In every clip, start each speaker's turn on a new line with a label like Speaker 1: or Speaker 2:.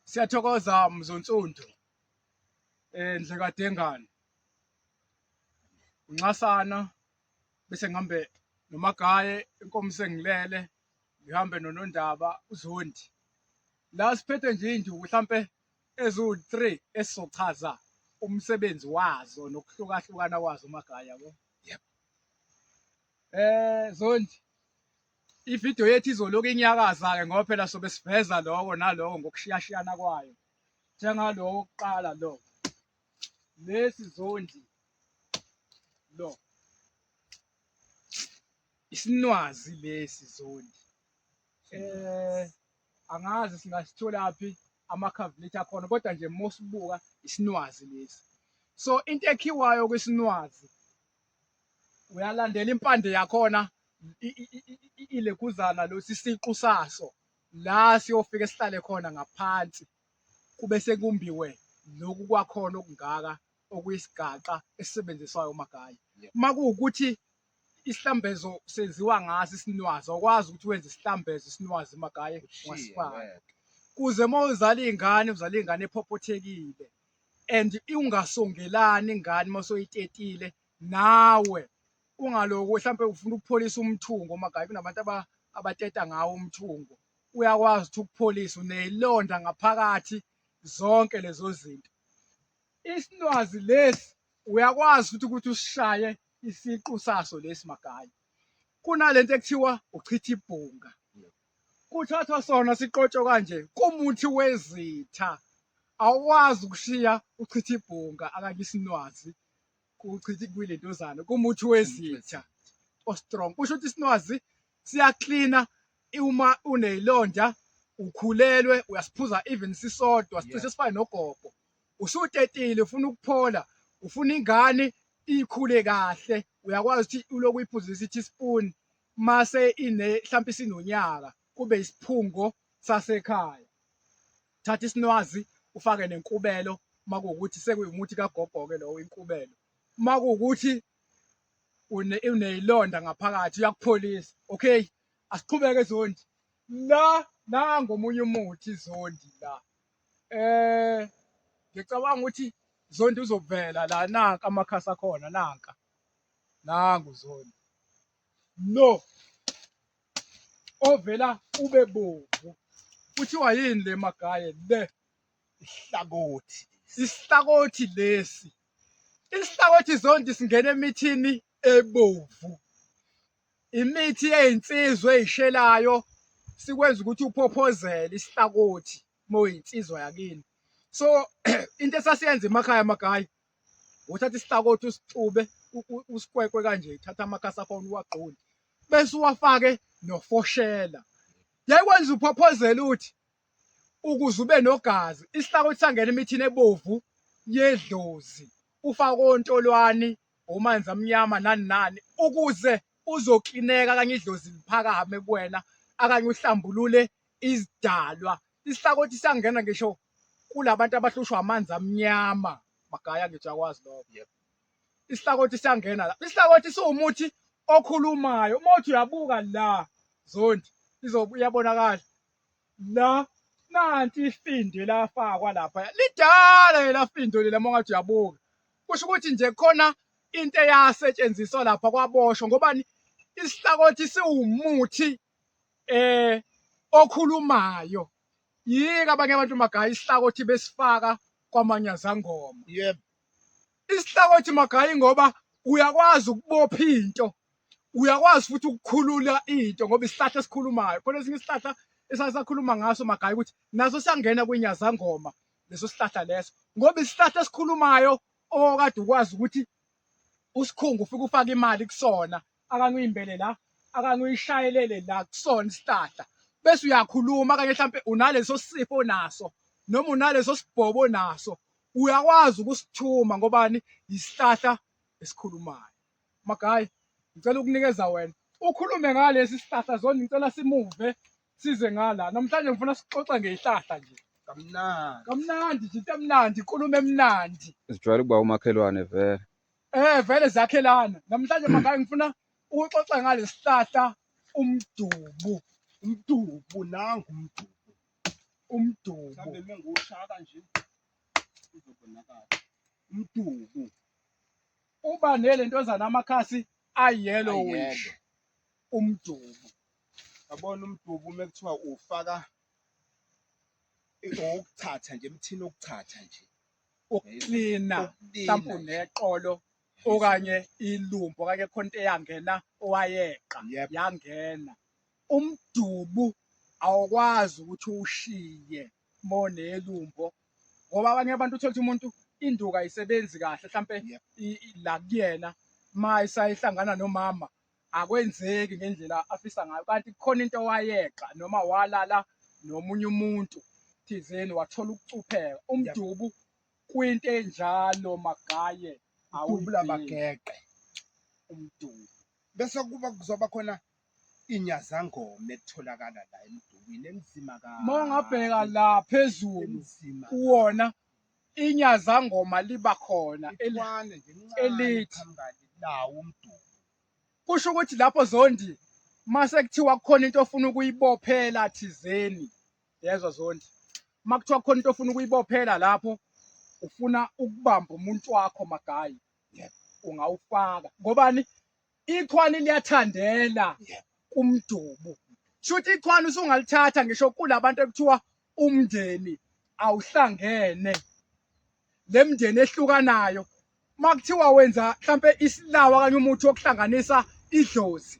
Speaker 1: Siyathokoza Mzonsundu Ndlekadengane uNxasana bese ngihambe noMagaye inkomo sengilele ngihambe noNondaba uZondi la siphethe nje induku mhlambe ezu3 esizochaza umsebenzi wazo nokuhlukahlukana kwazo uMagaye yabo. Yebo. Zondi ividiyo yethu izoloku inyakaza ke ngoba phela sobe siveza lokho naloko ngokushiyashiyana kwayo. Njengalowo oqala lo. Lesi Zondi lo. Isinwazi lesi Zondi. Angazi singasithola phi amakhavilethi akhona kodwa nje mosibuka isinwazi lesi. So into ekhiwayo kwesinwazi uyalandela impande yakhona ilekhuzana lo sisiqu saso la siyofika sihlale khona ngaphansi kube sekumbiwe lokhu kwakhona okungaka okuyisigaqa esisebenziswayo uMagaye. Makuwukuthi isihlambezo senziwa ngaso isinwazi awukwazi ukuthi wenze isihlambezo isinwazi uMagaye ungasifaka kuze mawuzala ingane ephophothekile and ungasongelani ingane masoyitetile nawe ungaloku mhlambe ufuna ukupholisa umthungo uMagaye kunabantu abateta ngawo umthungo uyakwazi ukuthi ukupholisa unezilonda ngaphakathi zonke lezo zinto. Isinwazi lesi uyakwazi ukuthi usishaye isiqu saso lesi Magaye. Kunalento ekuthiwa uchitha ibhunga. Kuthathwa sona siqotshwe kanje kumuthi wezitha. Awukwazi ukushiya uchitha ibhunga akanye isinwazi kuchitha kwilentozana kumuthi wezitha ostrong. Kusho ukuthi isinwazi siyaklina uma unezilonda ukhulelwe uyasiphuza even sisodwa sicishe sifane nogogo. Usutetile ufuna ukuphola ufuna ingane ikhule kahle uyakwazi ukuthi uloku uyiphuzisa i-teaspoon mase mhlambe isinonyaka kube isiphungo sasekhaya. Thatha isinwazi ufake nenkubelo makuwukuthi sekuyumuthi kagogo ke lowo inkubelo. Makuwukuthi unezilonda ngaphakathi uyakupholisa. Okay, asiqhubeke Zondi. La ngomunye umuthi Zondi la. Ngicabanga ukuthi Zondi uzovela la nanka amakhasi akhona nanka. Nangu Zondi. No. Ovela ube bovu. Kuthiwa yini le Magaye le? Isihlakothi. Isihlakothi lesi. Isihlakothi Zondi singena emithini ebovu. Imithi yezinsizwa ezishelayo sikwenza ukuthi uphophozele isihlakothi moyinsizwa yakini. So into esasiyenza emakhaya Magaye uthatha isihlakothi usixube usikwekwe kanje uthatha amakhasi akhona uwagqule bese uwafake nofoshela. Yayikwenza uphophozela uthi ukuze ube nogazi isihlakothi sangena emithini ebovu yedlozi ufake ontolwani omanzi amnyama nani ukuze uzoklineka kanye idlozi liphakame kuwena akanye uhlambulule izidalwa. Isihlakothi siyangena ngisho kulabantu abahlushwa amanzi amnyama Magaye ngithi akwazi lokho. Isihlakothi siyangena la. Isihlakothi siwumuthi okhulumayo. Uma uthi uyabuka la Zondi iyabonakala la nanti ifinde lafakwa lapha lidala lafindo lela mongathi uyabuka. Kusho ukuthi nje khona into eyasetshenziswa lapha kwaboshwa ngobani isihlakothi siwumuthi okhulumayo. Yika abanye abantu Magaye isihlakothi besifaka kwamanyazangoma. Yebo. Isihlakothi Magaye ngoba uyakwazi ukubopha into. Uyakwazi futhi ukukhulula into ngoba isihlahla esikhulumayo. Khona esinye isihlahla esasakhuluma ngaso Magaye ukuthi naso siyangena kwinyazangoma leso sihlahla leso. Ngoba isihlahla esikhulumayo okade ukwazi ukuthi usikhungu ufike ufake imali kusona akanye uyimbele la akanye uyishayelele la kusona isihlahla. Bese uyakhuluma kanye mhlambe unaleso sifo naso noma unaleso sibhobo naso uyakwazi ukusithuma ngobani isihlahla esikhulumayo. Magaye ngicela ukunikeza wena ukhulume ngalesi sihlahla Zondi ngicela simuve size ngala namhlanje ngifuna sixoxe ngezihlahla nje kamnandi nje into emnandi inkulumo emnandi
Speaker 2: Sijwayele ukuba umakhelwane vele.
Speaker 1: Vele zakhelana namhlanje Magaye ngifuna ukuxoxa ngalesihlahla umdubu nangu umdubu. umdubu
Speaker 3: mhlawumbe mengushaka nje uzobonakala umdubu
Speaker 1: uba nelentozana amakhasi ayellowish
Speaker 3: ayelo.
Speaker 1: umdubu.
Speaker 3: Yabona umdubu mekuthiwa ufaka ukuthatha nje emthini okuthatha nje
Speaker 1: Ukuklina
Speaker 3: Ukuklina
Speaker 1: mhlawumbe
Speaker 3: nje.
Speaker 1: neqolo okanye ilumbu okanye khona into eyangena owayeqa
Speaker 3: Yep.
Speaker 1: yangena. Umdubu awukwazi ukuthi uwushiye monelumbo ngoba abanye abantu uthola ukuthi umuntu induku ayisebenzi kahle mhlampe
Speaker 3: Yep.
Speaker 1: la kuyena mayisayihlangana nomama akwenzeki ngendlela afisa ngayo kanti kukhona into owayeqa noma walala nomunye umuntu thizeni wathola ukucupheka. Umdubu kwinto enjalo magaye
Speaker 3: Udubula
Speaker 1: awuyibheki
Speaker 3: bageqe
Speaker 1: umdubu.
Speaker 3: bese kuzoba khona inyazangoma etholakala la emdubini enzima kabi.
Speaker 1: Uma ungabheka la phezulu
Speaker 3: enzima
Speaker 1: kuwona inyazangoma liba khona
Speaker 3: ikhwane nje
Speaker 1: elithi.
Speaker 3: phambili lawo umdubu.
Speaker 1: kusho ukuthi lapho Zondi mase kuthiwa kukhona into ofuna ukuyibophela thizeni yezwa Zondi makuthiwa kukhona into ofuna ukuyibophela lapho ufuna ukubamba umuntu wakho magayi
Speaker 3: Yep.
Speaker 1: ungawufaka ngobani ikhwani liyathandela
Speaker 3: Yep.
Speaker 1: kumdubu shuthi ikhwani usungalithatha ngisho kulabantu ekuthiwa umndeni awuhlangene lemndeni ehlukanayo makuthiwa wenza mhlambe isilawa kanye umuthi wokuhlanganisa idlozi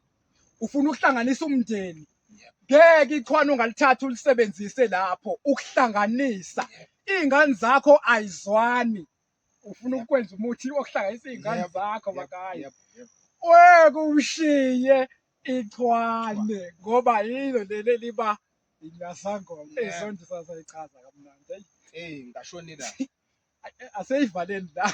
Speaker 1: ufuna ukuhlanganisa umndeni ngeke ikhwani ungalithatha ulisebenzise lapho ukuhlanganisa izingane zakho ayizwani ufuna ukwenza umuthi wokuhlanganisa izingane
Speaker 3: Yep.
Speaker 1: zakho
Speaker 3: Yep.
Speaker 1: bakayi
Speaker 3: Yep. Yep.
Speaker 1: ushiye ichwane ngoba yilo leli liba inyazangoma
Speaker 3: Yeah.
Speaker 1: ezondi sasayichaza kamnandi
Speaker 3: Ngashonela
Speaker 1: aseyivaleni la